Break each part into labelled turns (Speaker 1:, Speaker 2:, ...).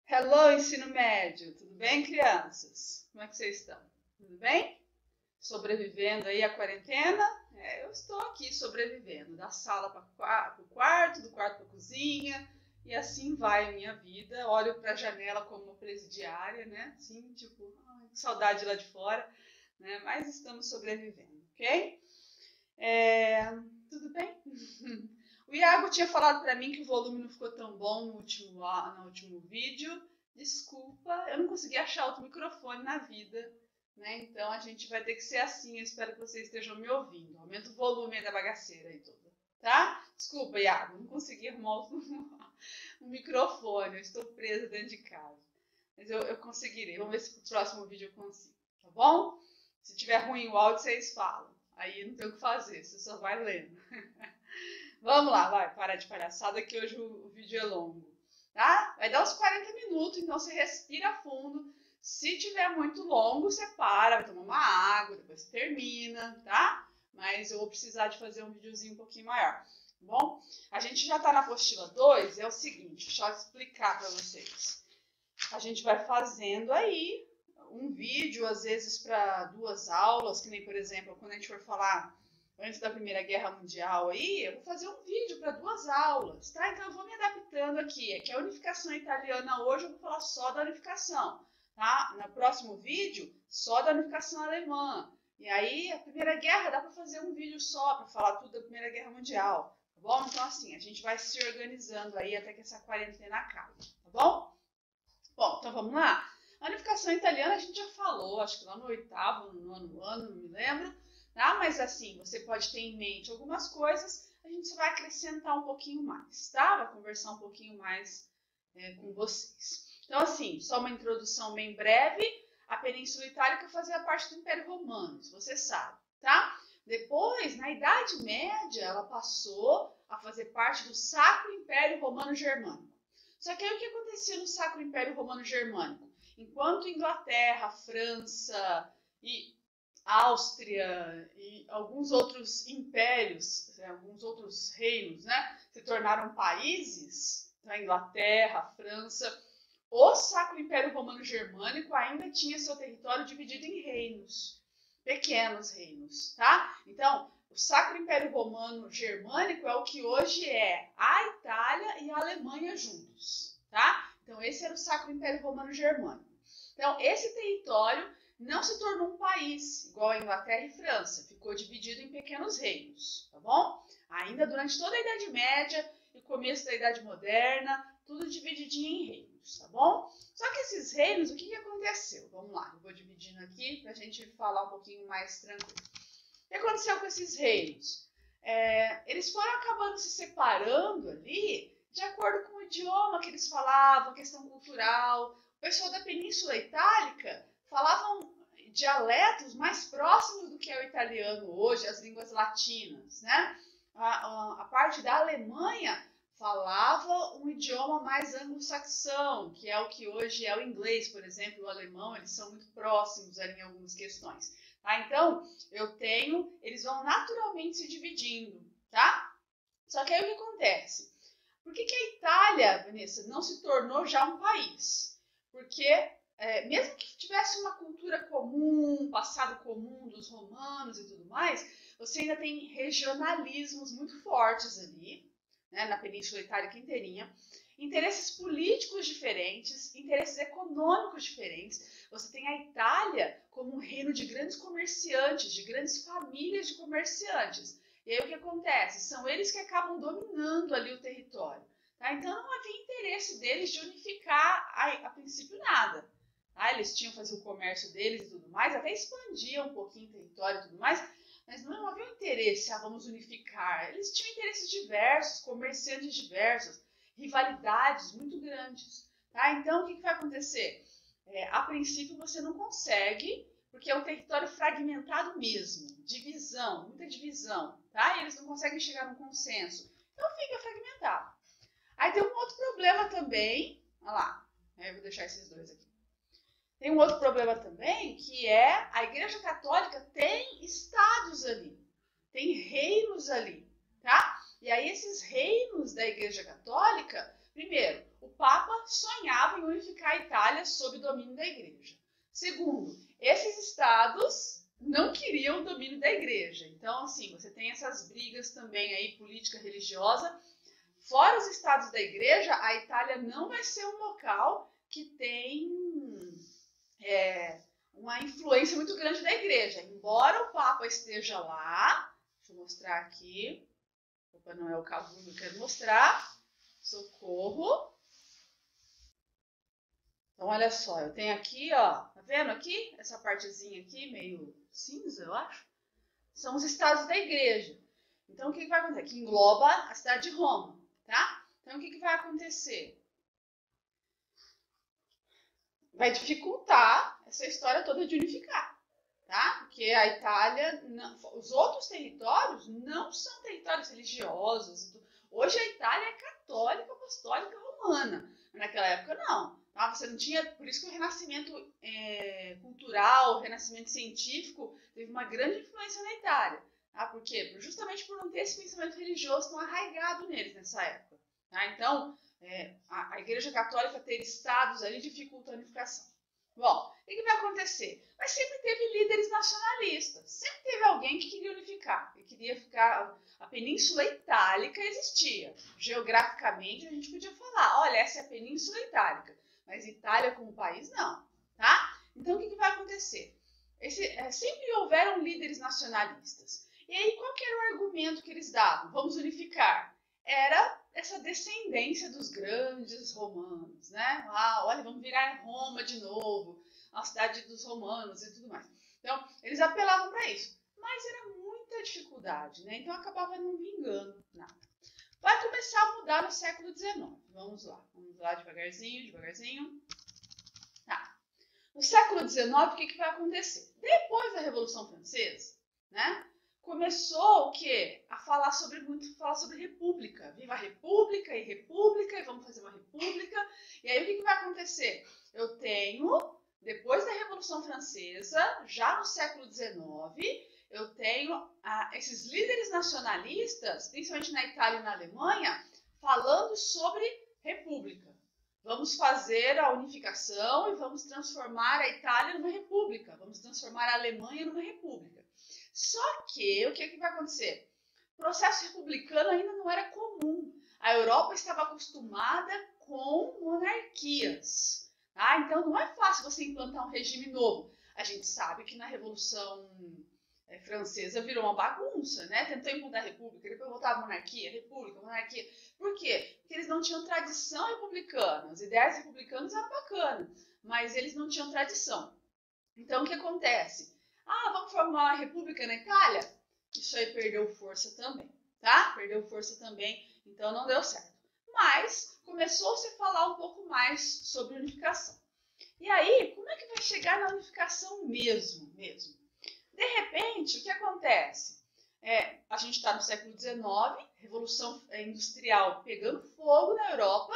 Speaker 1: Hello, ensino médio! Tudo bem, crianças? Como é que vocês estão? Tudo bem? Sobrevivendo aí à quarentena? Eu estou aqui sobrevivendo, da sala para o quarto, do quarto para a cozinha, e assim vai a minha vida. Olho para a janela como uma presidiária, né? Assim, tipo, ai, que saudade lá de fora, né? Mas estamos sobrevivendo, ok? Tudo bem? O Iago tinha falado para mim que o volume não ficou tão bom no último vídeo. Desculpa, eu não consegui achar outro microfone na vida, né? Então a gente vai ter que ser assim. Eu espero que vocês estejam me ouvindo. Aumenta o volume aí da bagaceira aí toda, tá? Desculpa, Iago, não consegui arrumar um microfone. Eu estou presa dentro de casa. Mas eu conseguirei. Vamos ver se pro próximo vídeo eu consigo, tá bom? Se tiver ruim o áudio, vocês falam. Aí não tem o que fazer, você só vai lendo. Vamos lá, vai, parar de palhaçada que hoje o vídeo é longo, tá? Vai dar uns 40 minutos, então você respira fundo. Se tiver muito longo, você para, vai tomar uma água, depois você termina, tá? Mas eu vou precisar de fazer um videozinho um pouquinho maior, tá bom? A gente já tá na apostila 2, é o seguinte, deixa eu explicar para vocês. A gente vai fazendo aí um vídeo, às vezes para 2 aulas, que nem, por exemplo, quando a gente for falar antes da Primeira Guerra Mundial aí, eu vou fazer um vídeo para 2 aulas, tá? Então eu vou me adaptando aqui. É que a unificação italiana hoje eu vou falar só da unificação, tá? No próximo vídeo, só da unificação alemã. E aí, a Primeira Guerra dá para fazer um vídeo só, para falar tudo da Primeira Guerra Mundial, tá bom? Então assim, a gente vai se organizando aí até que essa quarentena acabe, tá bom? Bom, então vamos lá. A unificação italiana a gente já falou, acho que lá no 8º, no 9º ano, não me lembro. Tá? Mas assim, você pode ter em mente algumas coisas, a gente vai acrescentar um pouquinho mais, tá? Vai conversar um pouquinho mais com vocês. Então assim, só uma introdução bem breve, a Península Itálica fazia parte do Império Romano, se você sabe, tá? Depois, na Idade Média, ela passou a fazer parte do Sacro Império Romano Germânico. Só que aí o que acontecia no Sacro Império Romano Germânico? Enquanto Inglaterra, França e Áustria e alguns outros impérios, alguns outros reinos, né, se tornaram países, a Inglaterra, a França, o Sacro Império Romano Germânico ainda tinha seu território dividido em reinos, pequenos reinos, tá? Então, o Sacro Império Romano Germânico é o que hoje é a Itália e a Alemanha juntos, tá? Então, esse era o Sacro Império Romano Germânico. Então, esse território não se tornou um país, igual a Inglaterra e França, ficou dividido em pequenos reinos, tá bom? Ainda durante toda a Idade Média e o começo da Idade Moderna, tudo divididinho em reinos, tá bom? Só que esses reinos, o que aconteceu? Vamos lá, eu vou dividindo aqui para a gente falar um pouquinho mais tranquilo. O que aconteceu com esses reinos? Eles foram acabando se separando ali de acordo com o idioma que eles falavam, questão cultural. O pessoal da Península Itálica falavam dialetos mais próximos do que é o italiano hoje, as línguas latinas, né? A parte da Alemanha falava um idioma mais anglo-saxão, que é o que hoje é o inglês, por exemplo, o alemão, eles são muito próximos ali em algumas questões. Tá? Então, eles vão naturalmente se dividindo, tá? Só que aí o que acontece? Por que a Itália, Vanessa, não se tornou já um país? Porque mesmo que tivesse uma cultura comum, um passado comum dos romanos e tudo mais, você ainda tem regionalismos muito fortes ali, né, na Península Itálica inteirinha, interesses políticos diferentes, interesses econômicos diferentes. Você tem a Itália como um reino de grandes comerciantes, de grandes famílias de comerciantes. E aí o que acontece? São eles que acabam dominando ali o território. Tá? Então não havia interesse deles de unificar a princípio nada. Tá? Eles tinham que fazer o comércio deles e tudo mais, até expandiam um pouquinho o território e tudo mais, mas não havia interesse, vamos unificar. Eles tinham interesses diversos, comerciantes diversos, rivalidades muito grandes. Tá? Então o que vai acontecer? A princípio você não consegue, porque é um território fragmentado mesmo, divisão, muita divisão, tá? E eles não conseguem chegar num consenso. Então fica fragmentado. Aí tem um outro problema também, olha lá, eu vou deixar esses dois aqui. Tem um outro problema também, que é a Igreja Católica tem estados ali, tem reinos ali, tá? E aí esses reinos da Igreja Católica, primeiro, o Papa sonhava em unificar unificar a Itália sob o domínio da igreja. Segundo, esses estados não queriam o domínio da igreja. Então, assim, você tem essas brigas também aí, política religiosa. Fora os estados da igreja, a Itália não vai ser um local que tem uma influência muito grande da igreja. Embora o Papa esteja lá, deixa eu mostrar aqui, opa, não é o cavulo que eu quero mostrar, socorro. Então, olha só, eu tenho aqui, ó, tá vendo aqui? Essa partezinha aqui, meio cinza, eu acho, são os estados da igreja. Então, o que vai acontecer? Que engloba a cidade de Roma, tá? Então, o que vai acontecer? Vai dificultar essa história toda de unificar, tá? Porque a Itália, os outros territórios não são territórios religiosos. Hoje a Itália é católica, apostólica, romana. Naquela época, não. Tá? Você não tinha, por isso que o renascimento cultural, o renascimento científico teve uma grande influência na Itália. Tá? Por quê? Justamente por não ter esse pensamento religioso tão arraigado neles nessa época. Tá? Então, a Igreja Católica ter estados ali dificulta a unificação. Bom, o que vai acontecer? Mas sempre teve líderes nacionalistas, sempre teve alguém que queria unificar, que queria ficar... A Península Itálica existia. Geograficamente a gente podia falar, olha, essa é a Península Itálica, mas Itália como país não, tá? Então o que vai acontecer? Sempre houveram líderes nacionalistas. E aí qual que era o argumento que eles davam? Vamos unificar. Era essa descendência dos grandes romanos, né? Ah, olha, vamos virar Roma de novo, a cidade dos romanos e tudo mais. Então, eles apelavam para isso, mas era muita dificuldade, né? Então, acabava não vingando nada. Vai começar a mudar no século XIX. Vamos lá devagarzinho, devagarzinho. Tá. No século XIX, o que vai acontecer? Depois da Revolução Francesa, né? Começou o quê? A falar sobre república. Viva a república, e vamos fazer uma república. E aí o que vai acontecer? Eu tenho, depois da Revolução Francesa, já no século XIX, eu tenho esses líderes nacionalistas, principalmente na Itália e na Alemanha, falando sobre república. Vamos fazer a unificação e vamos transformar a Itália numa república. Vamos transformar a Alemanha numa república. Só que, o que vai acontecer? O processo republicano ainda não era comum. A Europa estava acostumada com monarquias. Tá? Então, não é fácil você implantar um regime novo. A gente sabe que na Revolução Francesa virou uma bagunça, né? Tentou implantar a república, depois voltava a monarquia, república, monarquia. Por quê? Porque eles não tinham tradição republicana. As ideias republicanas eram bacanas, mas eles não tinham tradição. Então, o que acontece? Vamos formar uma república na Itália? Isso aí perdeu força também, tá? Perdeu força também, então não deu certo. Mas começou-se a falar um pouco mais sobre unificação. E aí, como é que vai chegar na unificação mesmo? De repente, o que acontece? A gente está no século XIX, Revolução Industrial pegando fogo na Europa,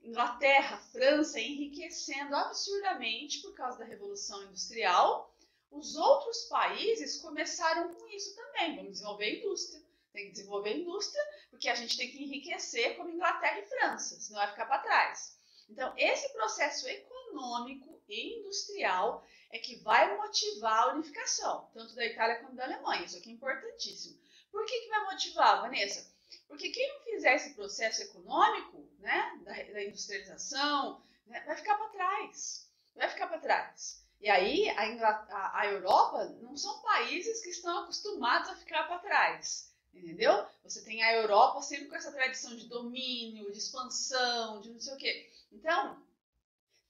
Speaker 1: Inglaterra, França enriquecendo absurdamente por causa da Revolução Industrial. Os outros países começaram com isso também. Vamos desenvolver a indústria. Tem que desenvolver a indústria, porque a gente tem que enriquecer como Inglaterra e França, senão vai ficar para trás. Então, esse processo econômico e industrial é que vai motivar a unificação, tanto da Itália quanto da Alemanha. Isso aqui é importantíssimo. Por que vai motivar, Vanessa? Porque quem não fizer esse processo econômico, né, da industrialização, né, vai ficar para trás. Vai ficar para trás. E aí, a Europa não são países que estão acostumados a ficar para trás, entendeu? Você tem a Europa sempre com essa tradição de domínio, de expansão, de não sei o quê. Então,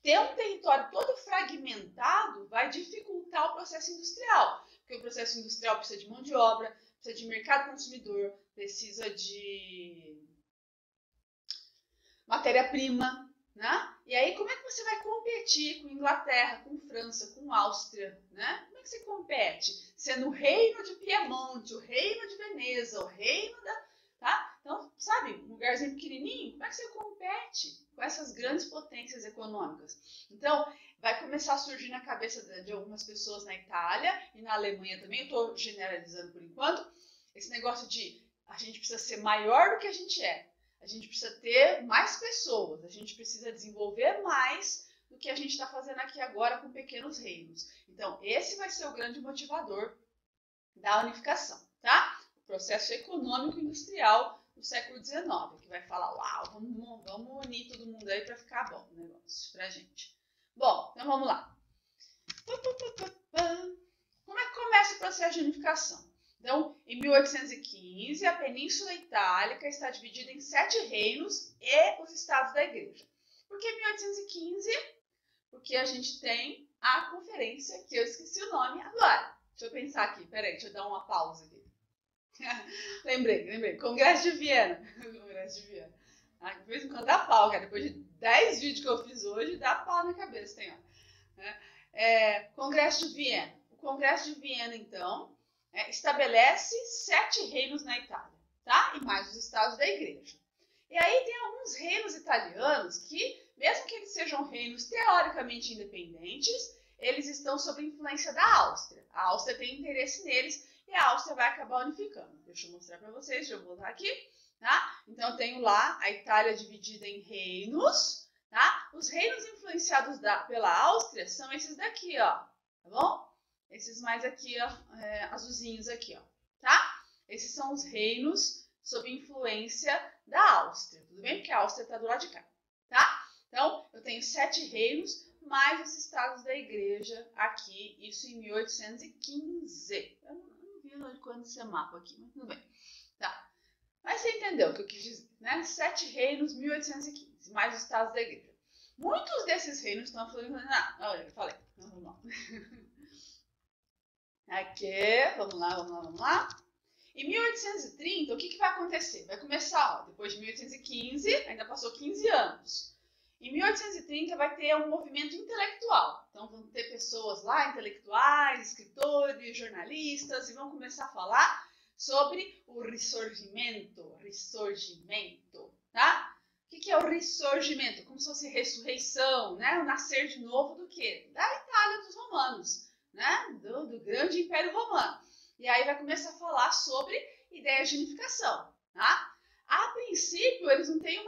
Speaker 1: ter um território todo fragmentado vai dificultar o processo industrial, porque o processo industrial precisa de mão de obra, precisa de mercado consumidor, precisa de matéria-prima, né? E aí, como é que você vai competir com Inglaterra, com França, com Áustria, né? Como é que você compete? Sendo o reino de Piemonte, o reino de Veneza, o reino da... Tá? Então, sabe, um lugarzinho pequenininho, como é que você compete com essas grandes potências econômicas? Então, vai começar a surgir na cabeça de algumas pessoas na Itália e na Alemanha também, eu estou generalizando por enquanto, esse negócio de a gente precisa ser maior do que a gente é. A gente precisa ter mais pessoas, a gente precisa desenvolver mais do que a gente está fazendo aqui agora com pequenos reinos. Então, esse vai ser o grande motivador da unificação, tá? O processo econômico industrial do século XIX, que vai falar, uau, vamos unir todo mundo aí para ficar bom o negócio pra gente. Bom, então vamos lá. Como é que começa o processo de unificação? Então, em 1815, a Península Itálica está dividida em 7 reinos e os estados da Igreja. Por que 1815? Porque a gente tem a conferência, que eu esqueci o nome agora. Deixa eu pensar aqui, peraí, deixa eu dar uma pausa aqui. lembrei. Congresso de Viena. Congresso de Viena. De vez em quando dá pau, cara. Depois de 10 vídeos que eu fiz hoje, dá pau na cabeça, tem hora. Congresso de Viena. O Congresso de Viena, então, estabelece 7 reinos na Itália, tá? E mais os estados da Igreja. E aí tem alguns reinos italianos que, mesmo que eles sejam reinos teoricamente independentes, eles estão sob influência da Áustria. A Áustria tem interesse neles e a Áustria vai acabar unificando. Deixa eu mostrar para vocês, deixa eu voltar aqui. Tá? Então, eu tenho lá a Itália dividida em reinos. Tá? Os reinos influenciados pela Áustria são esses daqui, ó. Tá bom? Esses mais aqui, ó, azulzinhos aqui, ó. Tá? Esses são os reinos sob influência da Áustria. Tudo bem? Porque a Áustria está do lado de cá. Tá? Então, eu tenho 7 reinos, mais os estados da Igreja aqui, isso em 1815. Eu não vi quando esse mapa aqui, mas tudo bem. Tá. Mas você entendeu o que eu quis dizer, né? 7 reinos, 1815, mais os estados da Igreja. Muitos desses reinos estão falando... Olha, eu falei. Não, vamos lá. Aqui, vamos lá. Em 1830, o que vai acontecer? Vai começar, ó, depois de 1815, ainda passou 15 anos. Em 1830 vai ter um movimento intelectual. Então vão ter pessoas lá, intelectuais, escritores, jornalistas, e vão começar a falar sobre o ressurgimento, tá? O que é o ressurgimento? Como se fosse ressurreição, né? O nascer de novo do quê? Da Itália dos romanos, né? Do grande Império Romano. E aí vai começar a falar sobre ideias de unificação, tá? A princípio, eles não têm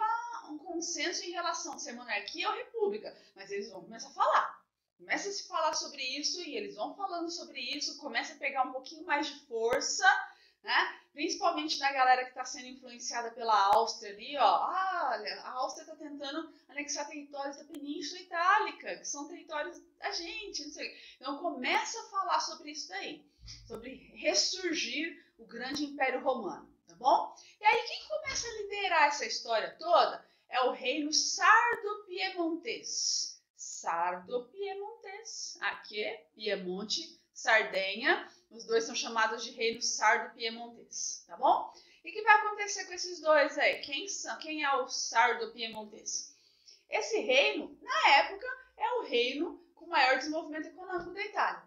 Speaker 1: um consenso em relação a ser monarquia ou república, mas eles vão começar a falar. Começa a se falar sobre isso e eles vão falando sobre isso, começa a pegar um pouquinho mais de força, né? Principalmente na galera que está sendo influenciada pela Áustria ali, ó. Olha, a Áustria está tentando anexar territórios da Península Itálica, que são territórios da gente, não sei. Então começa a falar sobre isso daí, sobre ressurgir o grande Império Romano, tá bom? E aí quem começa a liderar essa história toda é o reino sardo-piemontês. Sardo-piemontês, aqui é Piemonte, Sardenha. Os dois são chamados de reino sardo-piemontês, tá bom? E o que vai acontecer com esses dois aí? Quem é o sardo-piemontês? Esse reino, na época, é o reino com maior desenvolvimento econômico da Itália,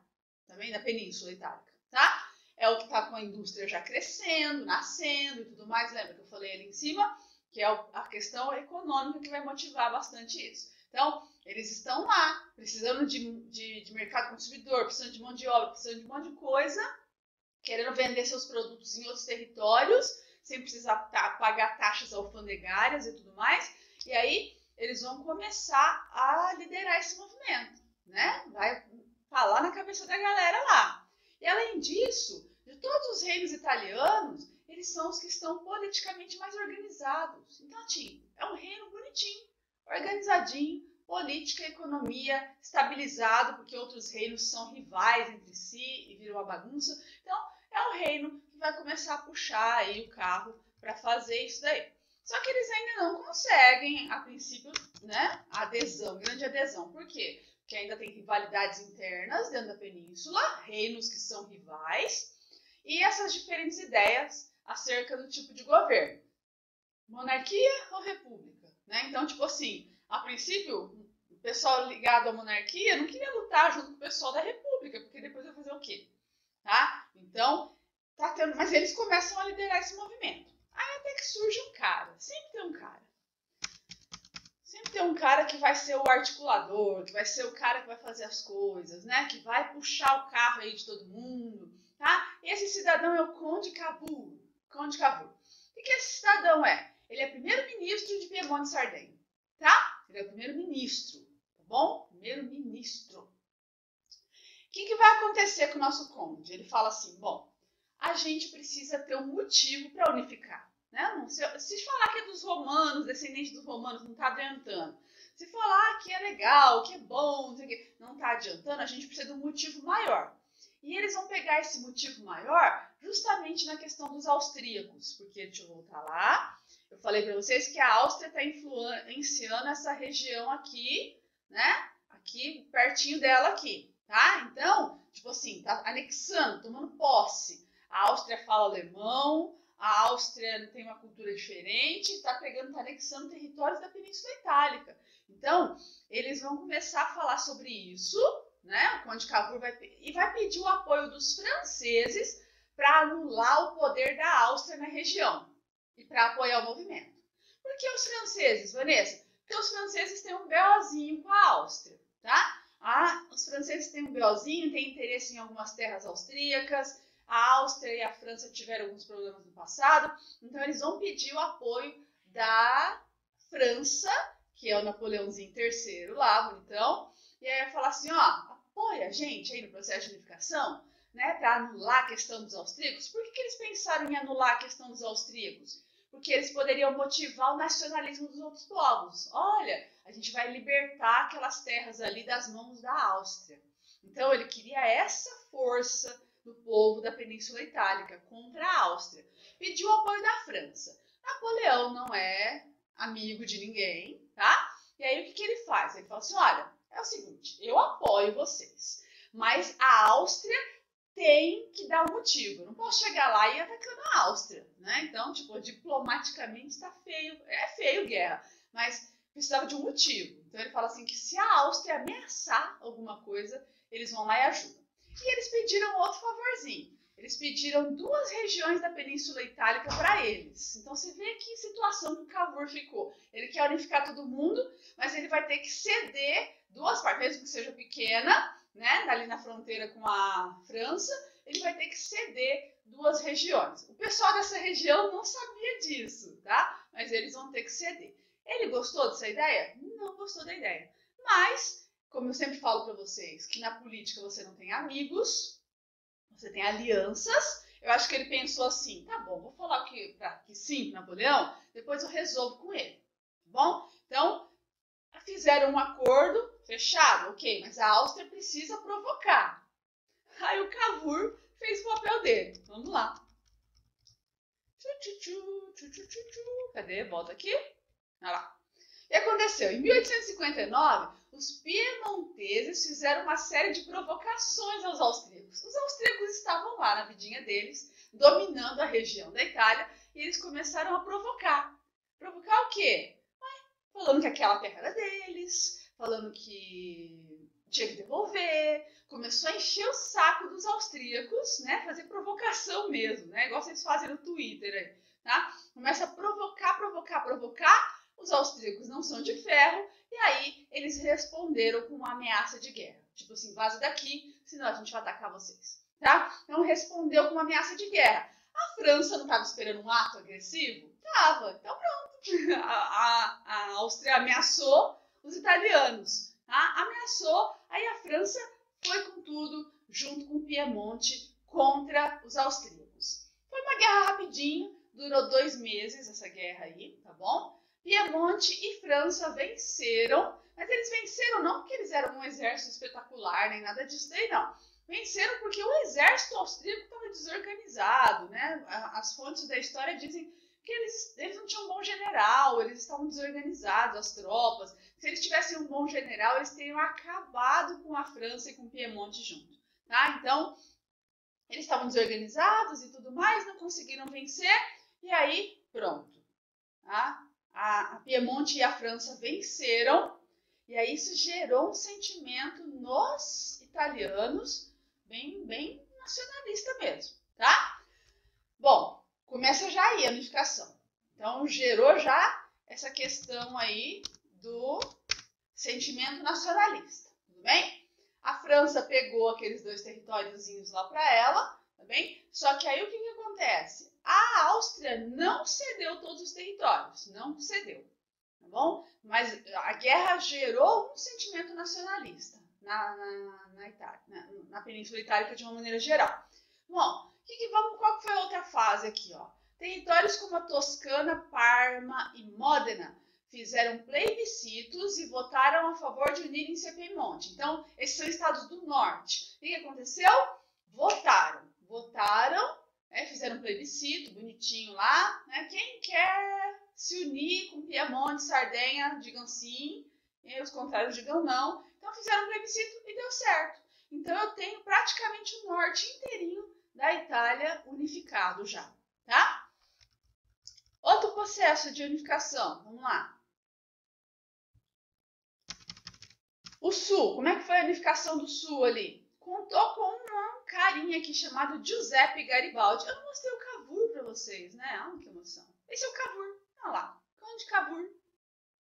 Speaker 1: também da Península Itálica, tá? É o que está com a indústria já crescendo, nascendo e tudo mais. Lembra que eu falei ali em cima? Que é a questão econômica que vai motivar bastante isso. Então, eles estão lá, precisando de mercado consumidor, precisando de mão de obra, precisando de um monte de coisa, querendo vender seus produtos em outros territórios, sem precisar pagar taxas alfandegárias e tudo mais. E aí, eles vão começar a liderar esse movimento, né? Vai falar na cabeça da galera lá. E além disso, de todos os reinos italianos, eles são os que estão politicamente mais organizados. Então, tipo, é um reino bonitinho, organizadinho, política e economia estabilizado, porque outros reinos são rivais entre si e viram uma bagunça. Então, é um reino que vai começar a puxar aí o carro para fazer isso daí. Só que eles ainda não conseguem, a princípio, né, grande adesão. Por quê? Porque ainda tem rivalidades internas dentro da península, reinos que são rivais, e essas diferentes ideias acerca do tipo de governo. Monarquia ou república? Né? Então, tipo assim, a princípio, o pessoal ligado à monarquia não queria lutar junto com o pessoal da república, porque depois vai fazer o quê? Tá? Então, mas eles começam a liderar esse movimento. Aí até que surge um cara, sempre tem um cara. Sempre tem um cara que vai ser o articulador, que vai ser o cara que vai fazer as coisas, né? Que vai puxar o carro aí de todo mundo, tá? Esse cidadão é o Conde Cavour. Conde Cavour. O que esse cidadão é? Ele é primeiro-ministro de Piemonte e Sardenha, tá? Ele é o primeiro-ministro, tá bom? Primeiro-ministro. O que vai acontecer com o nosso cônjuge? Ele fala assim, bom, a gente precisa ter um motivo para unificar, né? Se falar que é dos romanos, descendente dos romanos, não está adiantando. Se falar que é legal, que é bom, não está adiantando, a gente precisa de um motivo maior. E eles vão pegar esse motivo maior justamente na questão dos austríacos, porque, deixa eu voltar lá, eu falei para vocês que a Áustria está influenciando essa região aqui, né? Aqui, pertinho dela aqui, tá? Então, tipo assim, tá anexando, tomando posse. A Áustria fala alemão, a Áustria tem uma cultura diferente, está anexando territórios da Península Itálica. Então, eles vão começar a falar sobre isso, né? O Conde Cavour vai pedir o apoio dos franceses para anular o poder da Áustria na região e para apoiar o movimento. Por que os franceses, Vanessa? Porque os franceses têm um BOzinho com a Áustria, tá? Os franceses têm um BOzinho, têm interesse em algumas terras austríacas, a Áustria e a França tiveram alguns problemas no passado, então eles vão pedir o apoio da França, que é o Napoleãozinho III lá, bonitão, e aí vai falar assim, ó, apoia a gente aí no processo de unificação, né, para anular a questão dos austríacos. Por que eles pensaram em anular a questão dos austríacos? Porque eles poderiam motivar o nacionalismo dos outros povos. Olha, a gente vai libertar aquelas terras ali das mãos da Áustria. Então ele queria essa força do povo da Península Itálica contra a Áustria. Pediu o apoio da França. Napoleão não é amigo de ninguém, tá? E aí o que ele faz? Ele fala assim, olha, é o seguinte, eu apoio vocês, mas a Áustria tem que dar um motivo. Eu não posso chegar lá e ir atacando a Áustria, né? Então, tipo, diplomaticamente tá feio, é feio guerra, mas precisava de um motivo. Então ele fala assim que se a Áustria ameaçar alguma coisa, eles vão lá e ajudam. E eles pediram outro favorzinho. Eles pediram 2 regiões da Península Itálica para eles. Então você vê que situação que o Cavour ficou. Ele quer unificar todo mundo, mas ele vai ter que ceder 2 partes, mesmo que seja pequena, né, ali na fronteira com a França, ele vai ter que ceder 2 regiões. O pessoal dessa região não sabia disso, tá? Mas eles vão ter que ceder. Ele gostou dessa ideia? Não gostou da ideia. Mas, como eu sempre falo para vocês, que na política você não tem amigos, você tem alianças. Eu acho que ele pensou assim, tá bom, vou falar que sim, Napoleão, depois eu resolvo com ele, tá bom? Então, fizeram um acordo fechado, ok, mas a Áustria precisa provocar. Aí o Cavour fez o papel dele. Vamos lá. Cadê? Volta aqui. Olha lá. O que aconteceu? Em 1859, os piemonteses fizeram uma série de provocações aos austríacos. Os austríacos estavam lá na vidinha deles, dominando a região da Itália, e eles começaram a provocar. Provocar o quê? Falando que aquela terra era deles, falando que tinha que devolver. Começou a encher o saco dos austríacos, né? Fazer provocação mesmo, né? Igual vocês fazem no Twitter aí, tá? Começa a provocar. Os austríacos não são de ferro, e aí eles responderam com uma ameaça de guerra. Tipo assim, vaza daqui, senão a gente vai atacar vocês, tá? Então respondeu com uma ameaça de guerra. A França não estava esperando um ato agressivo? Tava. Então pronto. A Áustria ameaçou os italianos, tá? Ameaçou, aí a França foi com tudo, junto com o Piemonte, contra os austríacos. Foi uma guerra rapidinho, durou 2 meses essa guerra aí, tá bom? Piemonte e França venceram, mas eles venceram não porque eles eram um exército espetacular, nem nada disso daí, não. Venceram porque o exército austríaco estava desorganizado, né? As fontes da história dizem que eles não tinham um bom general, eles estavam desorganizados, as tropas. Se eles tivessem um bom general, eles teriam acabado com a França e com o Piemonte junto, tá? Então, eles estavam desorganizados e tudo mais, não conseguiram vencer, e aí, pronto, tá? A Piemonte e a França venceram, e aí isso gerou um sentimento nos italianos bem nacionalista mesmo, tá? Bom, começa já aí a unificação. Então, gerou já essa questão aí do sentimento nacionalista, tudo bem? A França pegou aqueles 2 territóriozinhos lá para ela, tá bem? Só que aí o que acontece? a Áustria não cedeu todos os territórios, não cedeu, tá bom? Mas a guerra gerou um sentimento nacionalista na Itália, na Península Itálica de uma maneira geral. Bom, qual foi a outra fase aqui, ó? Territórios como a Toscana, Parma e Módena fizeram plebiscitos e votaram a favor de unirem-se a Piemonte. Então, esses são estados do norte. O que aconteceu? Votaram, fizeram um plebiscito bonitinho lá. Né? Quem quer se unir com Piemonte, Sardenha, digam sim, e os contrários digam não. Então, fizeram um plebiscito e deu certo. Então, eu tenho praticamente o norte inteirinho da Itália unificado já, tá? Outro processo de unificação, vamos lá. O Sul, como é que foi a unificação do Sul ali? Contou com um carinha aqui chamado Giuseppe Garibaldi. Eu não mostrei o Cavour para vocês, né? Olha que emoção. Esse é o Cavour, olha lá, Conde Cavour,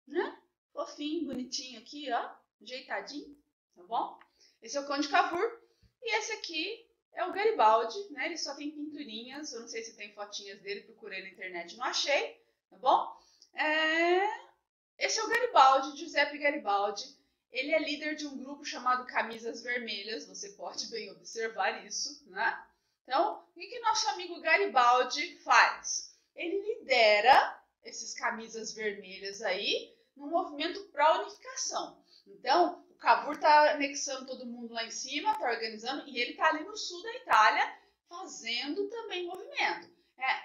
Speaker 1: né? Fofinho, bonitinho aqui, ó, ajeitadinho, tá bom? Esse é o Conde Cavour e esse aqui é o Garibaldi, né? Ele só tem pinturinhas, eu não sei se tem fotinhas dele, procurei na internet, não achei, tá bom? Esse é o Garibaldi, Giuseppe Garibaldi. Ele é líder de um grupo chamado Camisas Vermelhas, você pode bem observar isso, né? Então, o que nosso amigo Garibaldi faz? Ele lidera esses Camisas Vermelhas aí num movimento pró-unificação. Então, o Cavour está anexando todo mundo lá em cima, está organizando, e ele está ali no sul da Itália fazendo também movimento.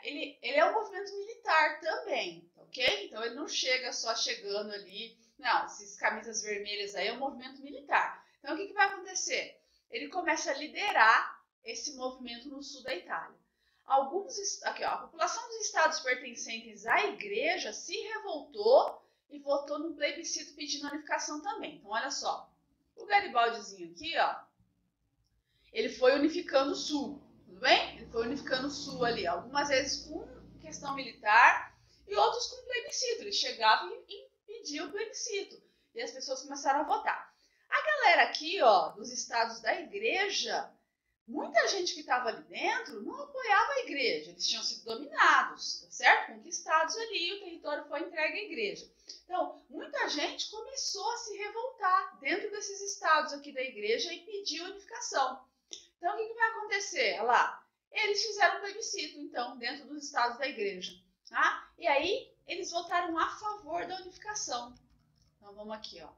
Speaker 1: Ele é um movimento militar também, ok? Então ele não chega só chegando ali, não, esses Camisas Vermelhas aí é um movimento militar. Então o que vai acontecer? Ele começa a liderar esse movimento no sul da Itália. A população dos estados pertencentes à igreja se revoltou e votou no plebiscito pedindo unificação também. Então, olha só, o Garibaldizinho aqui, ó, ele foi unificando o Sul, tudo bem? Ele foi unificando o Sul ali, algumas vezes com questão militar e outros com plebiscito. Ele chegava e pedia o plebiscito e as pessoas começaram a votar. A galera aqui, ó, dos estados da igreja, muita gente que estava ali dentro não apoiava a igreja, eles tinham sido dominados, tá certo? Conquistados ali, o território foi entregue à igreja. Então, muita gente começou a se revoltar dentro desses estados aqui da igreja e pedir unificação. Então, o que vai acontecer? Olha lá, eles fizeram um plebiscito, então, dentro dos estados da igreja. Tá? E aí, eles votaram a favor da unificação. Então, vamos aqui, ó.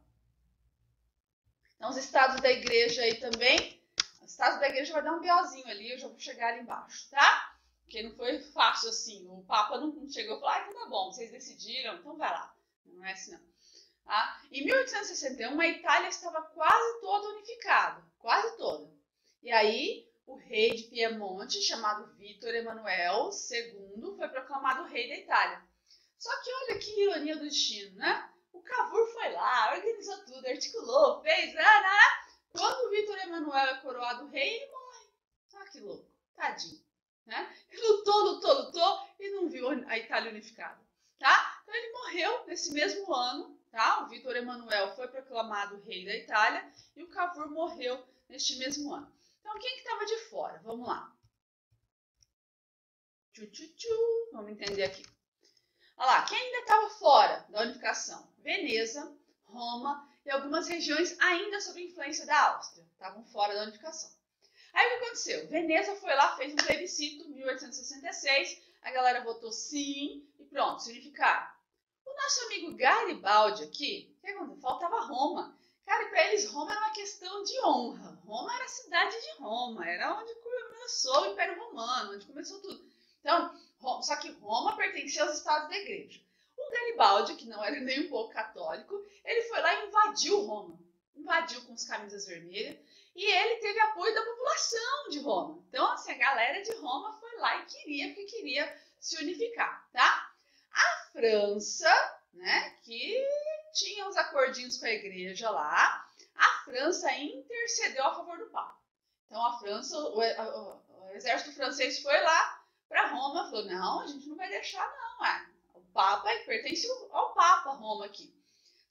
Speaker 1: Então, os estados da igreja aí também. Os estados da igreja vai dar um BOzinho ali, eu já vou chegar ali embaixo, tá? Porque não foi fácil assim. O Papa não chegou e falou, então tá bom, vocês decidiram, então vai lá. Não é assim, não. Tá? Em 1861, a Itália estava quase toda unificada. Quase toda. E aí, o rei de Piemonte, chamado Vítor Emanuel II, foi proclamado rei da Itália. Só que olha que ironia do destino, né? O Cavour foi lá, organizou tudo, articulou, fez... Quando o Vítor Emanuel é coroado rei, ele morre. Ah, que louco. Tadinho. Né? Lutou e não viu a Itália unificada. Tá? Então ele morreu nesse mesmo ano. Tá? O Vítor Emanuel foi proclamado rei da Itália e o Cavour morreu neste mesmo ano. Então quem que estava de fora? Vamos lá. Vamos entender aqui. Olha lá, quem ainda estava fora da unificação? Veneza, Roma e algumas regiões ainda sob influência da Áustria. Estavam fora da unificação. Aí o que aconteceu? Veneza foi lá, fez um plebiscito em 1866, a galera votou sim e pronto, se unificaram. O nosso amigo Garibaldi aqui, o que aconteceu? Faltava Roma. Cara, para eles Roma era uma questão de honra. Roma era a cidade de Roma, era onde começou o Império Romano, onde começou tudo. Então, só que Roma pertencia aos estados da igreja. O Garibaldi, que não era nem um pouco católico, ele foi lá e invadiu Roma. Invadiu com as camisas vermelhas. E ele teve apoio da população de Roma. Então, assim, a galera de Roma foi lá e queria se unificar, tá? A França, né, que tinha os acordinhos com a igreja lá, a França intercedeu a favor do Papa. Então, a França, o exército francês foi lá para Roma, falou, não, a gente não vai deixar não, o Papa pertence ao Papa Roma aqui.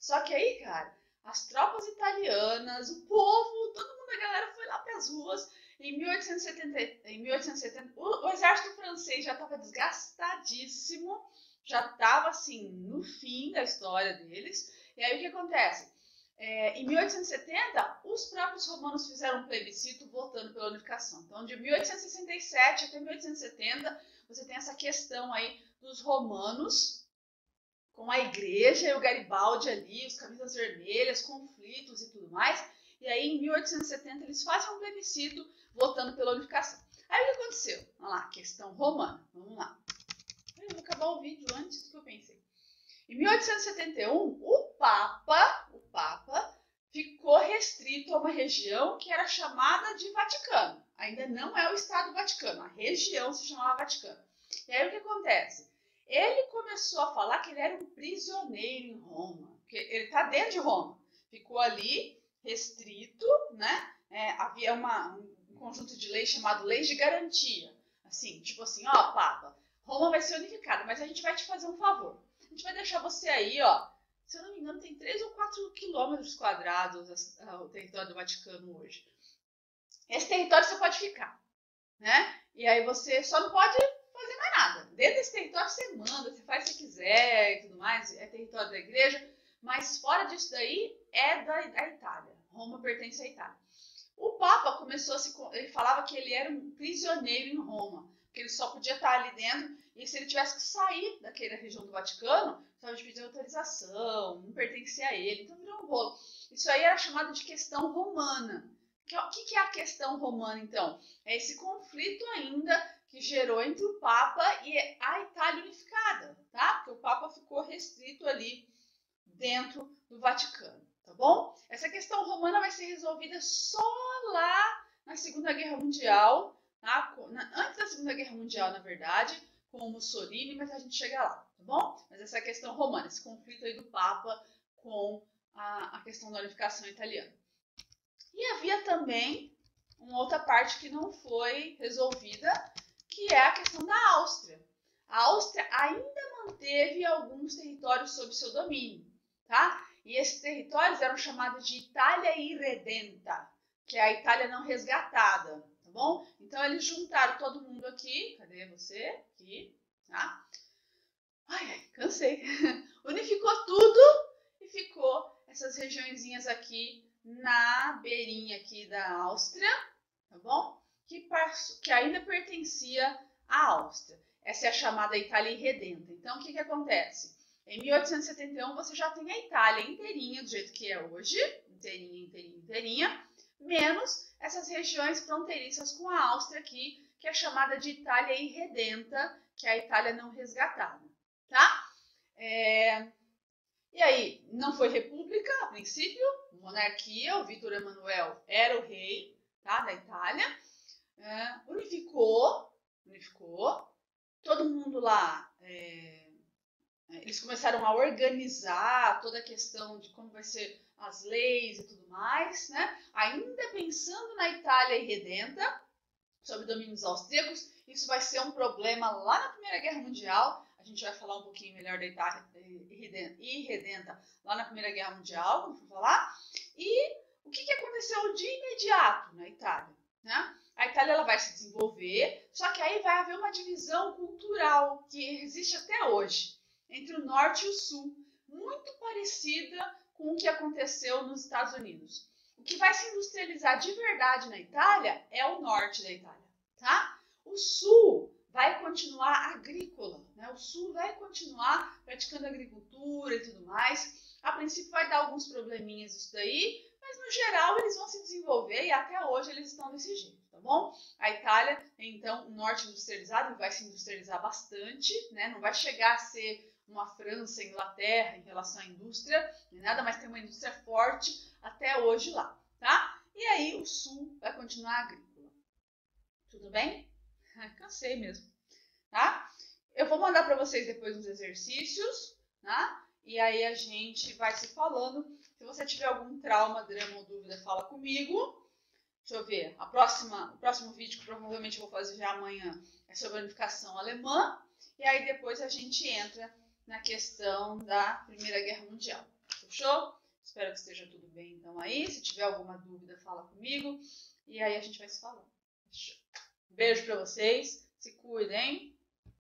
Speaker 1: Só que aí, cara, as tropas italianas, o povo, todo mundo, a galera foi lá para as ruas Em 1870 o exército francês já estava desgastadíssimo, já estava assim no fim da história deles. E aí o que acontece? Em 1870, os próprios romanos fizeram um plebiscito votando pela unificação. Então, de 1867 até 1870, você tem essa questão aí dos romanos com a igreja e o Garibaldi ali, os camisas vermelhas, conflitos e tudo mais. E aí, em 1870, eles fazem um plebiscito votando pela unificação. Aí, o que aconteceu? Vamos lá, questão romana. Vamos lá. Eu vou acabar o vídeo antes do que eu pensei. Em 1871, o Papa ficou restrito a uma região que era chamada de Vaticano. Ainda não é o Estado Vaticano, a região se chamava Vaticano. E aí o que acontece? Ele começou a falar que ele era um prisioneiro em Roma, porque ele está dentro de Roma. Ficou ali restrito, né? Havia um conjunto de leis chamado Leis de Garantia. Assim, tipo assim, ó, Papa, Roma vai ser unificada, mas a gente vai te fazer um favor. A gente vai deixar você aí, ó. Se eu não me engano, tem 3 ou 4 quilômetros quadrados o território do Vaticano hoje. Esse território você pode ficar, né? E aí você só não pode fazer mais nada. Dentro desse território você manda, você faz o que você quiser e tudo mais, é território da igreja, mas fora disso daí é da Itália. Roma pertence à Itália. O Papa ele falava que ele era um prisioneiro em Roma, que ele só podia estar ali dentro, e se ele tivesse que sair daquela região do Vaticano, precisava de pedir autorização, não pertencia a ele, então virou um rolo. Isso aí era chamado de questão romana. O que é a questão romana, então? É esse conflito ainda que gerou entre o Papa e a Itália unificada, tá? Porque o Papa ficou restrito ali dentro do Vaticano, tá bom? Essa questão romana vai ser resolvida só lá na Segunda Guerra Mundial, tá? Antes da Segunda Guerra Mundial, na verdade, com o Mussolini, mas a gente chega lá, tá bom? Mas essa questão romana, esse conflito aí do Papa com a questão da unificação italiana. E havia também uma outra parte que não foi resolvida, que é a questão da Áustria. A Áustria ainda manteve alguns territórios sob seu domínio, tá? E esses territórios eram chamados de Itália Irredenta, que é a Itália não resgatada, tá bom? Então eles juntaram todo mundo aqui, cadê você? Aqui, tá? Ai, cansei. Unificou tudo e ficou essas regiõezinhas aqui na beirinha aqui da Áustria, tá bom? Que ainda pertencia à Áustria. Essa é a chamada Itália Irredenta. Então, o que acontece? Em 1871, você já tem a Itália inteirinha, do jeito que é hoje, inteirinha, menos essas regiões fronteiriças com a Áustria aqui, que é chamada de Itália Irredenta, que é a Itália não resgatada, tá? E aí, não foi república a princípio, monarquia, o Vítor Emanuel era o rei, tá, da Itália, unificou, todo mundo lá, eles começaram a organizar toda a questão de como vai ser as leis e tudo mais, né? Ainda pensando na Itália Irredenta, sob domínios austríacos, isso vai ser um problema lá na Primeira Guerra Mundial. A gente vai falar um pouquinho melhor da Itália Irredenta lá na Primeira Guerra Mundial, como for falar. E o que aconteceu de imediato na Itália, né? A Itália ela vai se desenvolver, só que aí vai haver uma divisão cultural que existe até hoje, entre o norte e o sul, muito parecida com o que aconteceu nos Estados Unidos. O que vai se industrializar de verdade na Itália é o norte da Itália, tá? O sul vai continuar agrícola, né? O sul vai continuar praticando agricultura e tudo mais. A princípio vai dar alguns probleminhas isso daí, mas no geral eles vão se desenvolver e até hoje eles estão desse jeito, tá bom? A Itália, então, o norte industrializado vai se industrializar bastante, né? Não vai chegar a ser uma França, Inglaterra em relação à indústria, nem nada, mas tem uma indústria forte até hoje lá, tá? E aí o sul vai continuar agrícola. Tudo bem? Cansei mesmo, tá? Eu vou mandar para vocês depois uns exercícios, tá? E aí a gente vai se falando. Se você tiver algum trauma, drama ou dúvida, fala comigo. Deixa eu ver. O próximo vídeo que provavelmente eu vou fazer já amanhã é sobre a unificação alemã. E aí depois a gente entra na questão da Primeira Guerra Mundial. Fechou? Espero que esteja tudo bem então aí. Se tiver alguma dúvida, fala comigo. E aí a gente vai se falando. Beijo pra vocês. Se cuidem.